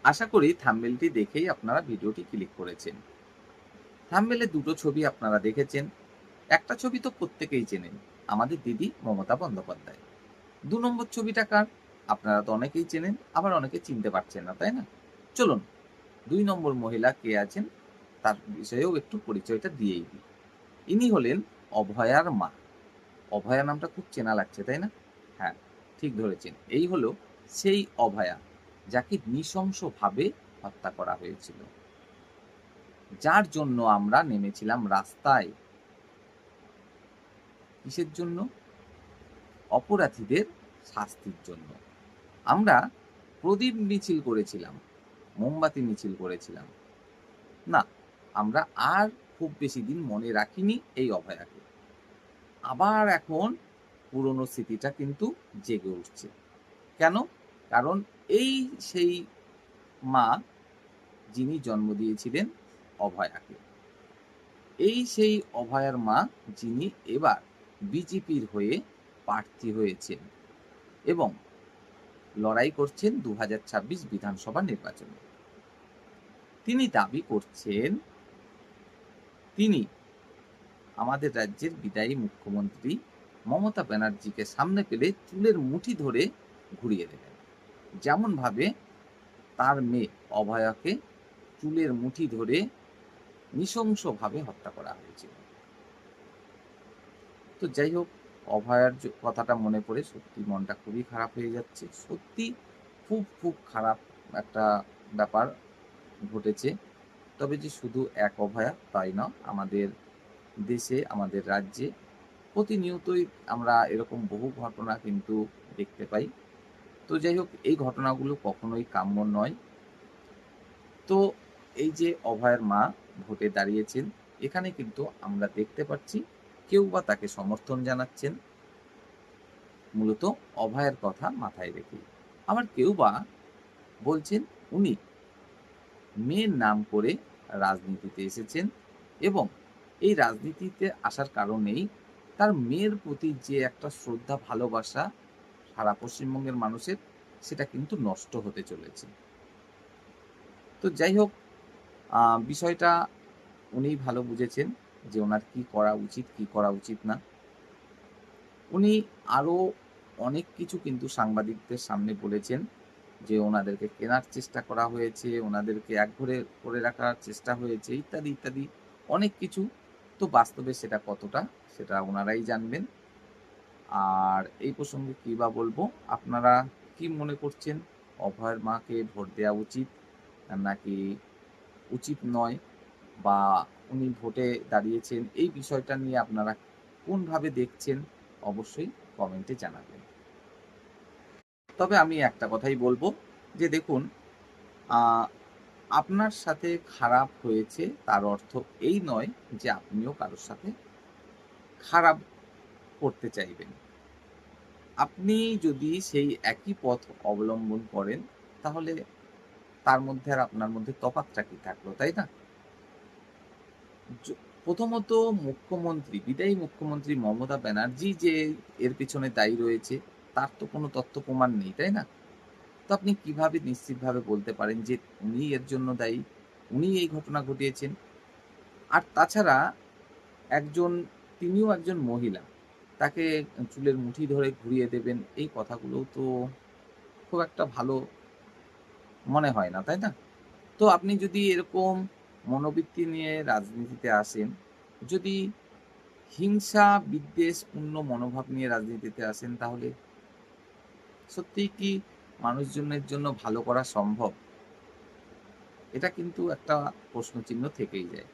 আশা করি থাম্বনেলটি দেখেই আপনারা ভিডিওটি ক্লিক করেছেন। থাম্বনেলে দুটো ছবি আপনারা দেখেছেন। একটা ছবি তো প্রত্যেকেই চেনেন, আমাদের দিদি মমতা বন্দ্যোপাধ্যায়। ২ নম্বর ছবিটা কার? আপনারা তো অনেকেই চেনেন, আবার অনেকে চিনতে পারছেন না, তাই না? চলুন ২ নম্বর মহিলা কে আছেন তার বিষয়েও একটু পরিচয়টা দিয়েই দিই। ইনি হলেন অভয়ার মা। অভয়া নামটা খুব চেনা লাগছে, তাই না? হ্যাঁ, ঠিক ধরেছেন। এই হলো সেই অভয়া, যাকে নৃশংসভাবে হত্যা করা হয়েছিল। যার জন্য আমরা নেমেছিলাম রাস্তায়। কিসের জন্য? অপরাধীদের শাস্তির জন্য। আমরা প্রদীপ মিছিল করেছিলাম, মোমবাতি মিছিল করেছিলাম। না, আমরা আর খুব বেশি দিন মনে রাখিনি এই অভয়াকে। আবার এখন পুরনো স্মৃতিটা কিন্তু জেগে উঠছে। কেন? কারণ এই সেই মা যিনি জন্ম দিয়েছিলেন অভয়াকে। এই সেই অভয়ার মা যিনি এবার বিজেপির হয়ে প্রার্থী হয়েছেন এবং লড়াই করছেন ২০২৬ বিধানসভা নির্বাচনে। তিনি দাবি করছেন তিনি আমাদের রাজ্যের বিদায়ী মুখ্যমন্ত্রী মমতা ব্যানার্জিকে সামনে পেলে চুলের মুঠি ধরে ঘুরিয়ে দেবেন। যেমনভাবে তার মেয়ে অভয়াকে চুলের মুঠি ধরে নৃশংসভাবে হত্যা করা হয়েছিল। তো যাই হোক, অভয়ার কথাটা মনে পড়ে সত্যি মনটা খুবই খারাপ হয়ে যাচ্ছে। সত্যি খুব খুব খারাপ একটা ব্যাপার ঘটেছে। তবে যে শুধু এক অভয়া তাই না, আমাদের দেশে আমাদের রাজ্যে প্রতিনিয়তই আমরা এরকম বহু ঘটনা কিন্তু দেখতে পাই। তো যাই হোক, এই ঘটনাগুলো কখনোই কাম্য নয়। তো এই যে অভয়ার মা ভোটে দাঁড়িয়েছেন, এখানে কিন্তু আমরা দেখতে পাচ্ছি কেউ বা তাকে সমর্থন জানাচ্ছেন মূলত অভয়ের কথা মাথায় রেখে, আবার কেউ বা বলছেন উনি মেয়ের নাম করে রাজনীতিতে এসেছেন এবং এই রাজনীতিতে আসার কারণেই তার মেয়ের প্রতি যে একটা শ্রদ্ধা ভালোবাসা সারা পশ্চিমবঙ্গের মানুষের, সেটা কিন্তু নষ্ট হতে চলেছে। তো যাই হোক, বিষয়টা উনিই ভালো বুঝেছেন যে ওনার কি করা উচিত, কি করা উচিত না। উনি আরও অনেক কিছু কিন্তু সাংবাদিকদের সামনে বলেছেন যে ওনাদেরকে কেনার চেষ্টা করা হয়েছে, ওনাদেরকে একঘরে করে রাখার চেষ্টা হয়েছে, ইত্যাদি ইত্যাদি অনেক কিছু। তো বাস্তবে সেটা কতটা, সেটা ওনারাই জানবেন। আর এই প্রসঙ্গে কী বা বলবো, আপনারা কি মনে করছেন? অভয়ের মাকে ভোট দেওয়া উচিত নাকি উচিত নয়, বা উনি ভোটে দাঁড়িয়েছেন এই বিষয়টা নিয়ে আপনারা কোনভাবে দেখছেন অবশ্যই কমেন্টে জানাবেন। তবে আমি একটা কথাই বলবো যে দেখুন, আপনার সাথে খারাপ হয়েছে তার অর্থ এই নয় যে আপনিও কারোর সাথে খারাপ করতে চাইবেন। আপনি যদি সেই একই পথ অবলম্বন করেন তাহলে তার মধ্যে আর আপনার মধ্যে তফাৎটা কি থাকলো, তাই না? য প্রথমত মুখ্যমন্ত্রী, বিদায়ী মুখ্যমন্ত্রী মমতা ব্যানার্জি যে এর পেছনে দায়ী রয়েছে তার তো কোনো তথ্য প্রমাণ নেই, তাই না? তো আপনি কিভাবে নিশ্চিতভাবে বলতে পারেন যে উনিই এর জন্য দায়ী, উনিই এই ঘটনা ঘটিয়েছেন? আর তাছাড়া একজন তিনিও একজন মহিলা, তাকে চুলের মুঠি ধরে ঘুরিয়ে দেবেন এই কথাগুলোও তো খুব একটা ভালো মনে হয় না, তাই না? তো আপনি যদি এরকম মনোবৃত্তি নিয়ে রাজনীতিতে আসেন, যদি হিংসা বিদ্বেষপূর্ণ মনোভাব নিয়ে রাজনীতিতে আসেন, তাহলে সত্যিই কি মানুষজনের জন্য ভালো করা সম্ভব? এটা কিন্তু একটা প্রশ্নচিহ্ন থেকেই যায়।